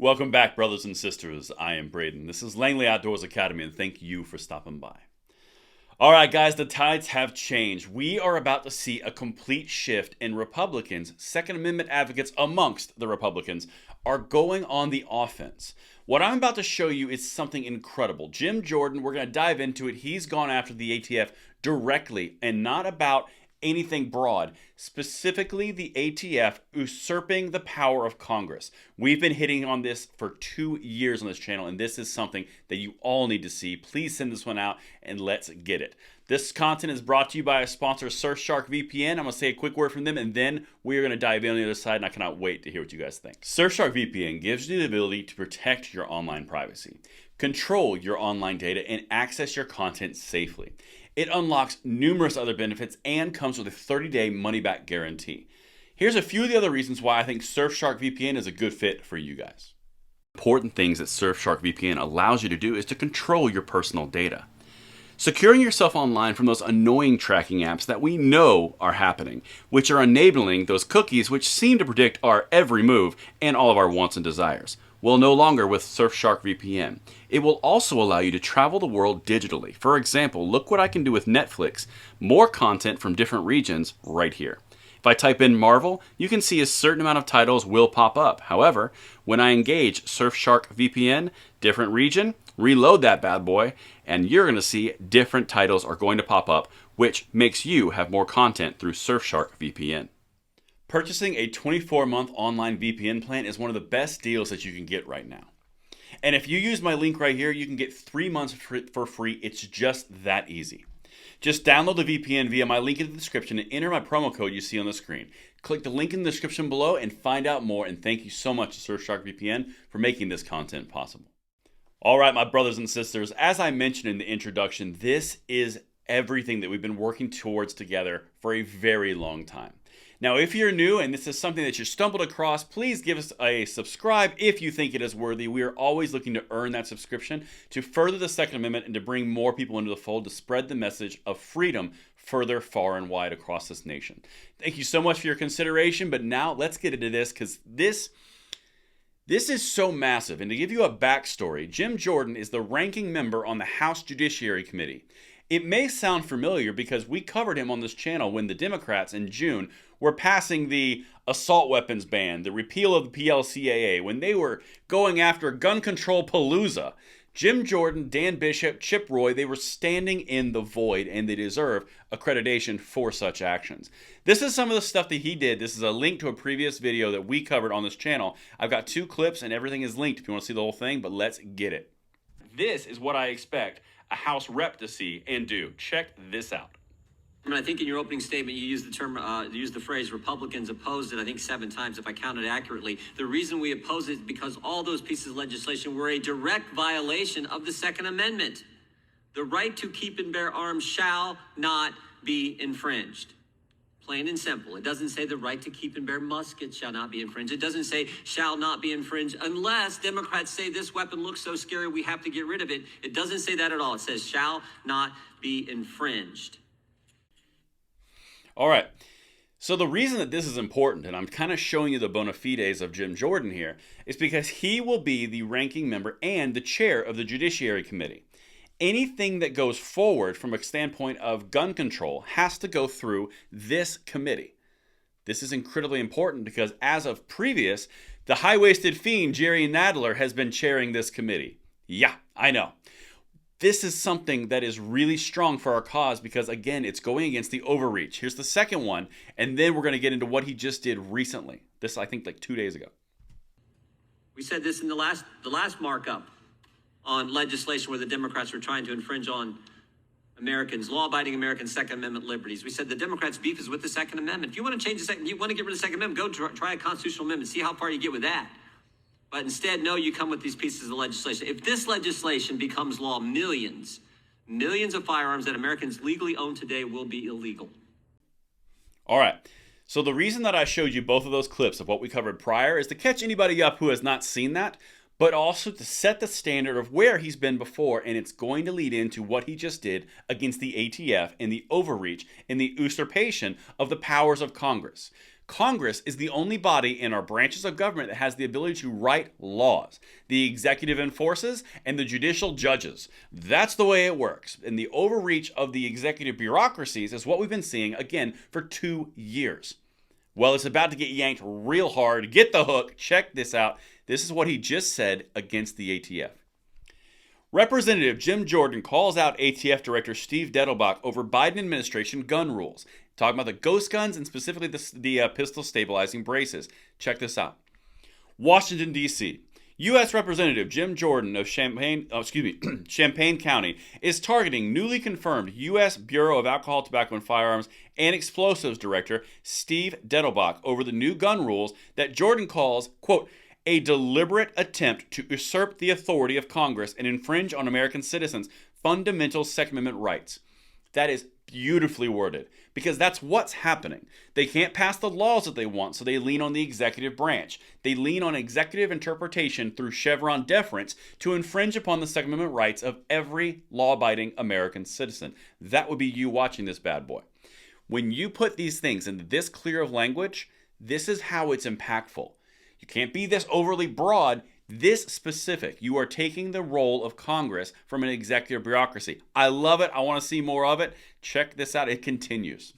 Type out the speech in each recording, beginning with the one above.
Welcome back, brothers and sisters. I am Braden. This is Langley Outdoors Academy, and thank you for stopping by. All right, guys, the tides have changed. We are about to see a complete shift in Republicans. Second Amendment advocates amongst the Republicans are going on the offense. What I'm about to show you is something incredible. Jim Jordan, we're going to dive into it. He's gone after the ATF directly and not about anything broad, specifically the ATF usurping the power of Congress. We've been hitting on this for 2 years on this channel, and this is something that you all need to see. Please send this one out and let's get it. This content is brought to you by a sponsor, Surfshark VPN. I'm going to say a quick word from them, and then we're going to dive in on the other side, and I cannot wait to hear what you guys think. Surfshark VPN gives you the ability to protect your online privacy, control your online data, and access your content safely. It unlocks numerous other benefits and comes with a 30-day money-back guarantee. Here's a few of the other reasons why I think Surfshark VPN is a good fit for you guys. Important things that Surfshark VPN allows you to do is to control your personal data. Securing yourself online from those annoying tracking apps that we know are happening, which are enabling those cookies which seem to predict our every move and all of our wants and desires. Well, no longer with Surfshark VPN. It will also allow you to travel the world digitally. For example, look what I can do with Netflix. More content from different regions right here. If I type in Marvel, you can see a certain amount of titles will pop up. However, when I engage Surfshark VPN, different region, reload that bad boy, and you're going to see different titles are going to pop up, which makes you have more content through Surfshark VPN. Purchasing a 24-month online VPN plan is one of the best deals that you can get right now. And if you use my link right here, you can get 3 months for free. It's just that easy. Just download the VPN via my link in the description and enter my promo code you see on the screen. Click the link in the description below and find out more. And thank you so much to Surfshark VPN for making this content possible. All right, my brothers and sisters, as I mentioned in the introduction, this is everything that we've been working towards together for a very long time. Now, if you're new and this is something that you stumbled across, please give us a subscribe if you think it is worthy. We are always looking to earn that subscription to further the Second Amendment and to bring more people into the fold to spread the message of freedom further, far and wide across this nation. Thank you so much for your consideration, but now let's get into this because this is so massive. And to give you a backstory, Jim Jordan is the ranking member on the House Judiciary Committee. It may sound familiar because we covered him on this channel when the Democrats in June were passing the assault weapons ban, the repeal of the PLCAA, when they were going after gun control palooza. Jim Jordan, Dan Bishop, Chip Roy, they were standing in the void and they deserve accreditation for such actions. This is some of the stuff that he did. This is a link to a previous video that we covered on this channel. I've got 2 clips and everything is linked if you want to see the whole thing, but let's get it. This is what I expect a House rep to see and do. Check this out. I think in your opening statement, you used the phrase Republicans opposed it, I think 7 times, if I counted accurately. The reason we oppose it is because all those pieces of legislation were a direct violation of the Second Amendment. The right to keep and bear arms shall not be infringed. Plain and simple. It doesn't say the right to keep and bear muskets shall not be infringed. It doesn't say shall not be infringed unless Democrats say this weapon looks so scary we have to get rid of it. It doesn't say that at all. It says shall not be infringed. All right. So the reason that this is important, and I'm kind of showing you the bona fides of Jim Jordan here, is because he will be the ranking member and the chair of the Judiciary Committee. Anything that goes forward from a standpoint of gun control has to go through this committee. This is incredibly important because as of previous, the high-waisted fiend Jerry Nadler has been chairing this committee. Yeah, I know. This is something that is really strong for our cause because, again, it's going against the overreach. Here's the second one, and then we're going to get into what he just did recently. This, I think, like 2 days ago. We said this in the last markup on legislation where the Democrats were trying to infringe on Americans, law-abiding Americans' Second Amendment liberties. We said the Democrats' beef is with the Second Amendment. If you want to change you want to get rid of the Second Amendment, go try a constitutional amendment. See how far you get with that. But instead, no, you come with these pieces of legislation. If this legislation becomes law, millions of firearms that Americans legally own today will be illegal. All right. So the reason that I showed you both of those clips of what we covered prior is to catch anybody up who has not seen that, but also to set the standard of where he's been before, and it's going to lead into what he just did against the ATF and the overreach and the usurpation of the powers of Congress. Congress is the only body in our branches of government that has the ability to write laws. The executive enforces, and the judicial judges. That's the way it works. And the overreach of the executive bureaucracies is what we've been seeing, again, for 2 years. Well, it's about to get yanked real hard. Get the hook. Check this out. This is what he just said against the ATF. Representative Jim Jordan calls out ATF Director Steve Dettelbach over Biden administration gun rules. Talking about the ghost guns and specifically the pistol stabilizing braces. Check this out. Washington, D.C. U.S. Representative Jim Jordan of Champaign County is targeting newly confirmed U.S. Bureau of Alcohol, Tobacco, and Firearms and Explosives Director Steve Dettelbach over the new gun rules that Jordan calls, quote, a deliberate attempt to usurp the authority of Congress and infringe on American citizens' fundamental Second Amendment rights. That is beautifully worded because that's what's happening. They can't pass the laws that they want, so they lean on the executive branch. They lean on executive interpretation through Chevron deference to infringe upon the Second Amendment rights of every law-abiding American citizen. That would be you watching this bad boy. When you put these things into this clear of language, this is how it's impactful. You can't be this overly broad, this specific. You are taking the role of Congress from an executive bureaucracy. I love it. I want to see more of it. Check this out. It continues.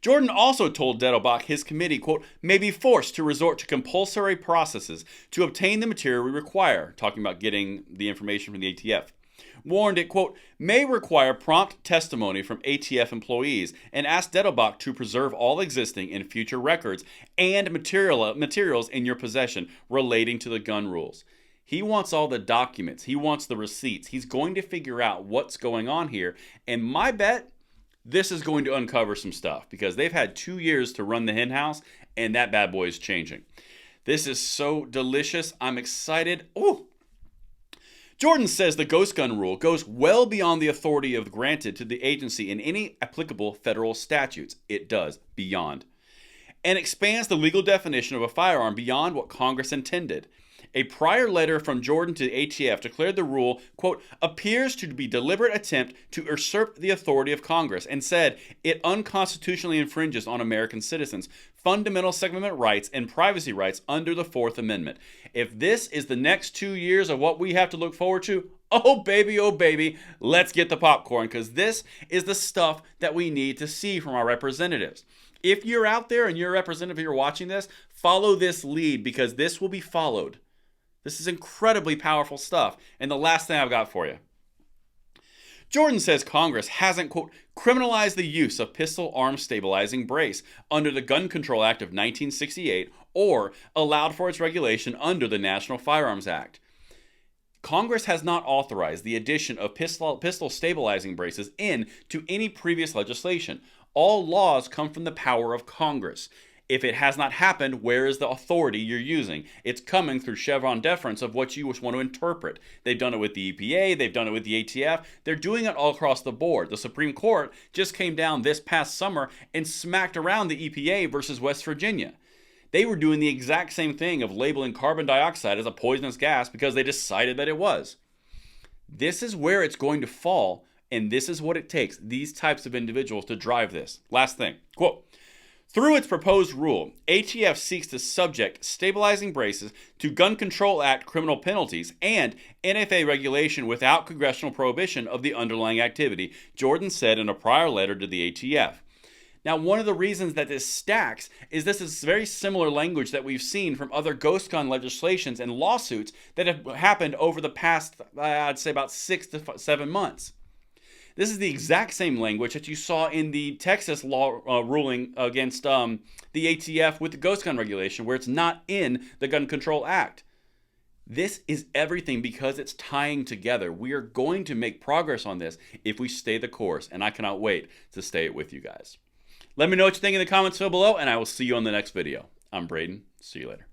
Jordan also told Dettelbach his committee, quote, may be forced to resort to compulsory processes to obtain the material we require, talking about getting the information from the ATF. Warned it, quote, may require prompt testimony from ATF employees and asked Dettelbach to preserve all existing and future records and materials in your possession relating to the gun rules. He wants all the documents. He wants the receipts. He's going to figure out what's going on here. And my bet, this is going to uncover some stuff because they've had 2 years to run the henhouse and that bad boy is changing. This is so delicious. I'm excited. Ooh. Jordan says the ghost gun rule goes well beyond the authority granted to the agency in any applicable federal statutes. It does, beyond. And expands the legal definition of a firearm beyond what Congress intended. A prior letter from Jordan to the ATF declared the rule, quote, appears to be deliberate attempt to usurp the authority of Congress and said it unconstitutionally infringes on American citizens' fundamental Second Amendment rights and privacy rights under the Fourth Amendment. If this is the next 2 years of what we have to look forward to, oh baby, let's get the popcorn because this is the stuff that we need to see from our representatives. If you're out there and you're a representative, you're watching this, follow this lead because this will be followed. This is incredibly powerful stuff. And the last thing I've got for you. Jordan says Congress hasn't, quote, criminalized the use of pistol arm stabilizing brace under the Gun Control Act of 1968 or allowed for its regulation under the National Firearms Act. Congress has not authorized the addition of pistol stabilizing braces into any previous legislation. All laws come from the power of Congress. If it has not happened, where is the authority you're using? It's coming through Chevron deference of what you want to interpret. They've done it with the EPA. They've done it with the ATF. They're doing it all across the board. The Supreme Court just came down this past summer and smacked around the EPA versus West Virginia. They were doing the exact same thing of labeling carbon dioxide as a poisonous gas because they decided that it was. This is where it's going to fall, and this is what it takes, these types of individuals to drive this. Last thing, quote, through its proposed rule, ATF seeks to subject stabilizing braces to Gun Control Act criminal penalties and NFA regulation without congressional prohibition of the underlying activity, Jordan said in a prior letter to the ATF. Now, one of the reasons that this stacks is this is very similar language that we've seen from other ghost gun legislations and lawsuits that have happened over the past, I'd say about 6 to 7 months. This is the exact same language that you saw in the Texas law ruling against the ATF with the ghost gun regulation, where it's not in the Gun Control Act. This is everything because it's tying together. We are going to make progress on this if we stay the course, and I cannot wait to stay it with you guys. Let me know what you think in the comments below, and I will see you on the next video. I'm Braden. See you later.